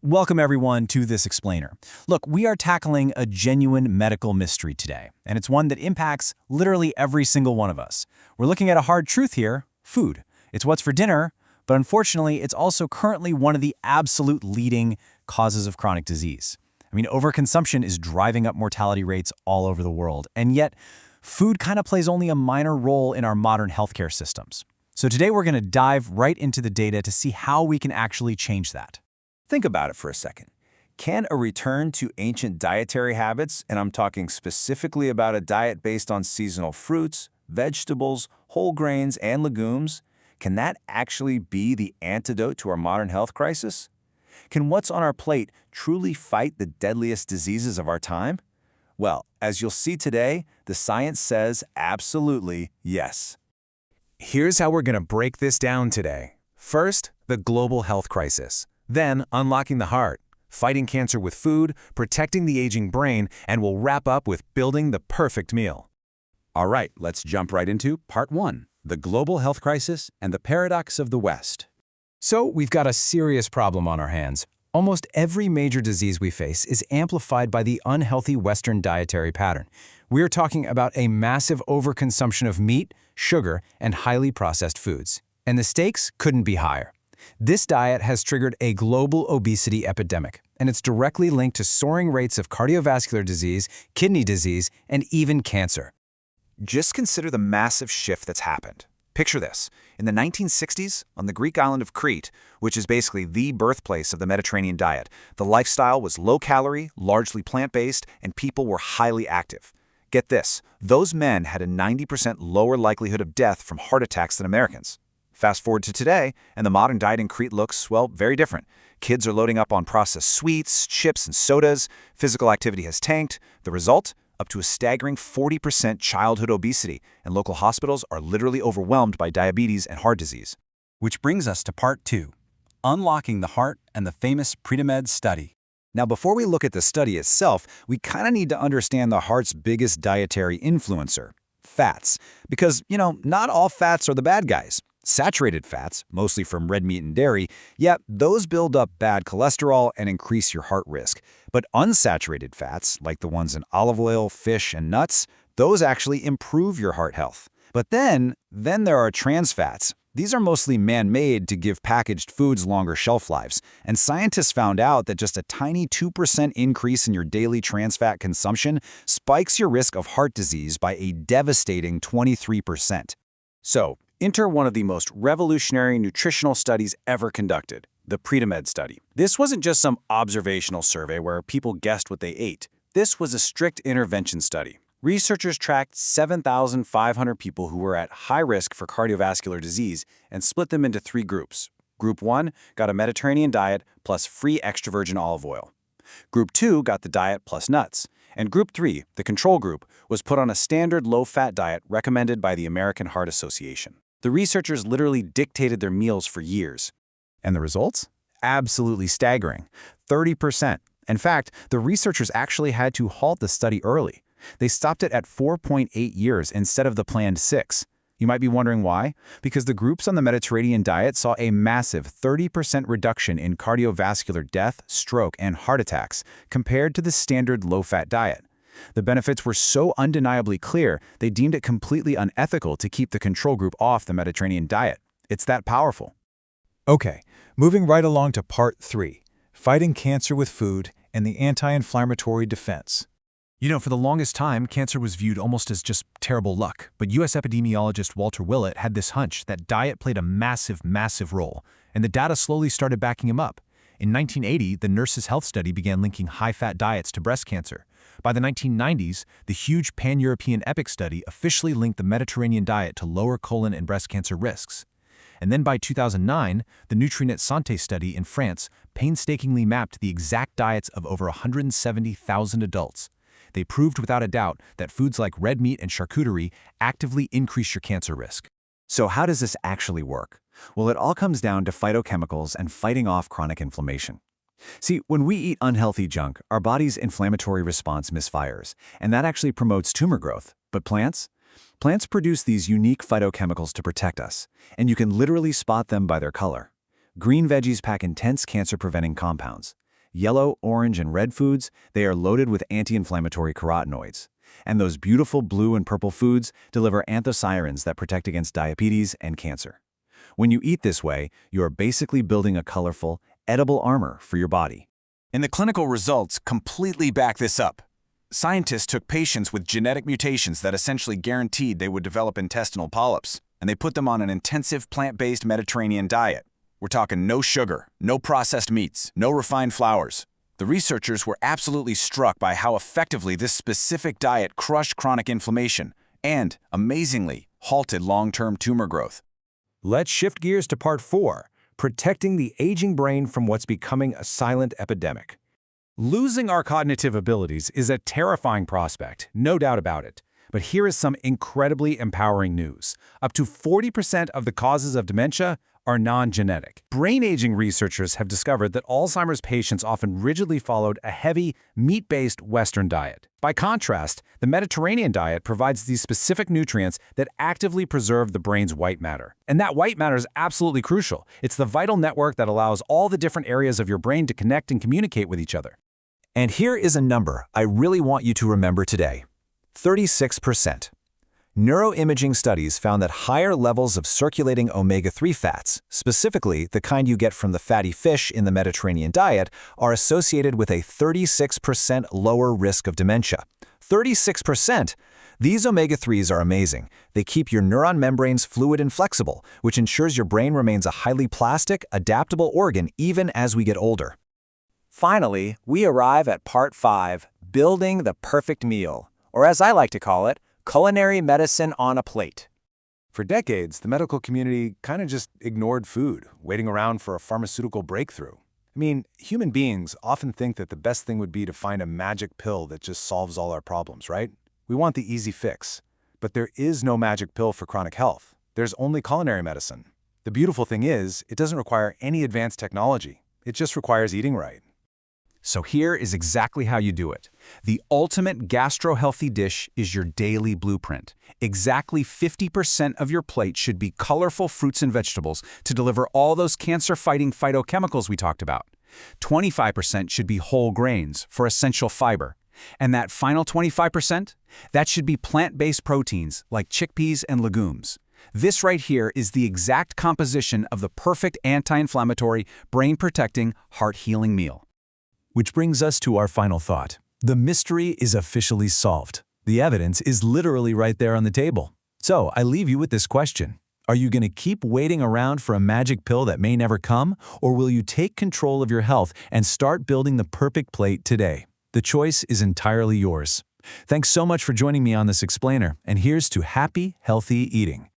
Welcome everyone to this explainer. Look, we are tackling a genuine medical mystery today, and it's one that impacts literally every single one of us. We're looking at a hard truth here, food. It's what's for dinner, but unfortunately, it's also currently one of the absolute leading causes of chronic disease. I mean, overconsumption is driving up mortality rates all over the world, and yet food kind of plays only a minor role in our modern healthcare systems. So today we're going to dive right into the data to see how we can actually change that. Think about it for a second. Can a return to ancient dietary habits, and I'm talking specifically about a diet based on seasonal fruits, vegetables, whole grains, and legumes, can that actually be the antidote to our modern health crisis? Can what's on our plate truly fight the deadliest diseases of our time? Well, as you'll see today, the science says absolutely yes. Here's how we're going to break this down today. First, the global health crisis. Then, unlocking the heart, fighting cancer with food, protecting the aging brain, and we'll wrap up with building the perfect meal. All right, let's jump right into Part 1, the global health crisis and the paradox of the West. So we've got a serious problem on our hands. Almost every major disease we face is amplified by the unhealthy Western dietary pattern. We're talking about a massive overconsumption of meat, sugar, and highly processed foods. And the stakes couldn't be higher. This diet has triggered a global obesity epidemic, and it's directly linked to soaring rates of cardiovascular disease, kidney disease, and even cancer. Just consider the massive shift that's happened. Picture this. In the 1960s, on the Greek island of Crete, which is basically the birthplace of the Mediterranean diet, the lifestyle was low-calorie, largely plant-based, and people were highly active. Get this, those men had a 90% lower likelihood of death from heart attacks than Americans. Fast forward to today, and the modern diet in Crete looks, well, very different. Kids are loading up on processed sweets, chips, and sodas. Physical activity has tanked. The result? Up to a staggering 40% childhood obesity, and local hospitals are literally overwhelmed by diabetes and heart disease. Which brings us to Part 2, unlocking the heart and the famous Predimed study. Now, before we look at the study itself, we kind of need to understand the heart's biggest dietary influencer, fats. Because, not all fats are the bad guys. Saturated fats, mostly from red meat and dairy, those build up bad cholesterol and increase your heart risk. But unsaturated fats, like the ones in olive oil, fish, and nuts, those actually improve your heart health. But then there are trans fats. These are mostly man-made to give packaged foods longer shelf lives. And scientists found out that just a tiny 2% increase in your daily trans fat consumption spikes your risk of heart disease by a devastating 23%. So, enter one of the most revolutionary nutritional studies ever conducted, the Predimed study. This wasn't just some observational survey where people guessed what they ate. This was a strict intervention study. Researchers tracked 7,500 people who were at high risk for cardiovascular disease and split them into 3 groups. Group 1 got a Mediterranean diet plus free extra virgin olive oil. Group 2 got the diet plus nuts. And Group 3, the control group, was put on a standard low-fat diet recommended by the American Heart Association. The researchers literally dictated their meals for years. And the results? Absolutely staggering. 30%. In fact, the researchers actually had to halt the study early. They stopped it at 4.8 years instead of the planned 6. You might be wondering why? Because the groups on the Mediterranean diet saw a massive 30% reduction in cardiovascular death, stroke, and heart attacks compared to the standard low-fat diet. The benefits were so undeniably clear, they deemed it completely unethical to keep the control group off the Mediterranean diet. It's that powerful. Okay, moving right along to Part 3, fighting cancer with food and the anti-inflammatory defense. For the longest time, cancer was viewed almost as just terrible luck. But U.S. epidemiologist Walter Willett had this hunch that diet played a massive role, and the data slowly started backing him up. In 1980, the Nurses' Health Study began linking high-fat diets to breast cancer. By the 1990s, the huge pan-European EPIC study officially linked the Mediterranean diet to lower colon and breast cancer risks. And then by 2009, the Nutrinet Santé study in France painstakingly mapped the exact diets of over 170,000 adults. They proved without a doubt that foods like red meat and charcuterie actively increase your cancer risk. So how does this actually work? Well, it all comes down to phytochemicals and fighting off chronic inflammation. See, when we eat unhealthy junk, our body's inflammatory response misfires, and that actually promotes tumor growth. But plants? Plants produce these unique phytochemicals to protect us, and you can literally spot them by their color. Green veggies pack intense cancer-preventing compounds. Yellow, orange, and red foods, they are loaded with anti-inflammatory carotenoids. And those beautiful blue and purple foods deliver anthocyanins that protect against diabetes and cancer. When you eat this way, you are basically building a colorful, edible armor for your body. And the clinical results completely back this up. Scientists took patients with genetic mutations that essentially guaranteed they would develop intestinal polyps, and they put them on an intensive plant-based Mediterranean diet. We're talking no sugar, no processed meats, no refined flours. The researchers were absolutely struck by how effectively this specific diet crushed chronic inflammation and, amazingly, halted long-term tumor growth. Let's shift gears to part 4, protecting the aging brain from what's becoming a silent epidemic. Losing our cognitive abilities is a terrifying prospect, no doubt about it. But here is some incredibly empowering news. Up to 40% of the causes of dementia are non-genetic. Brain aging researchers have discovered that Alzheimer's patients often rigidly followed a heavy, meat-based Western diet. By contrast, the Mediterranean diet provides these specific nutrients that actively preserve the brain's white matter. And that white matter is absolutely crucial. It's the vital network that allows all the different areas of your brain to connect and communicate with each other. And here is a number I really want you to remember today. 36%. Neuroimaging studies found that higher levels of circulating omega-3 fats, specifically the kind you get from the fatty fish in the Mediterranean diet, are associated with a 36% lower risk of dementia. 36%! These omega-3s are amazing. They keep your neuron membranes fluid and flexible, which ensures your brain remains a highly plastic, adaptable organ even as we get older. Finally, we arrive at part 5, building the perfect meal, or as I like to call it, culinary medicine on a plate. For decades, the medical community kind of just ignored food, waiting around for a pharmaceutical breakthrough. I mean, human beings often think that the best thing would be to find a magic pill that just solves all our problems, right? We want the easy fix. But there is no magic pill for chronic health. There's only culinary medicine. The beautiful thing is, it doesn't require any advanced technology. It just requires eating right. So here is exactly how you do it. The ultimate gastro-healthy dish is your daily blueprint. Exactly 50% of your plate should be colorful fruits and vegetables to deliver all those cancer-fighting phytochemicals we talked about. 25% should be whole grains for essential fiber. And that final 25%? That should be plant-based proteins like chickpeas and legumes. This right here is the exact composition of the perfect anti-inflammatory, brain-protecting, heart-healing meal. Which brings us to our final thought. The mystery is officially solved. The evidence is literally right there on the table. So I leave you with this question. Are you going to keep waiting around for a magic pill that may never come, or will you take control of your health and start building the perfect plate today? The choice is entirely yours. Thanks so much for joining me on this explainer, and here's to happy, healthy eating.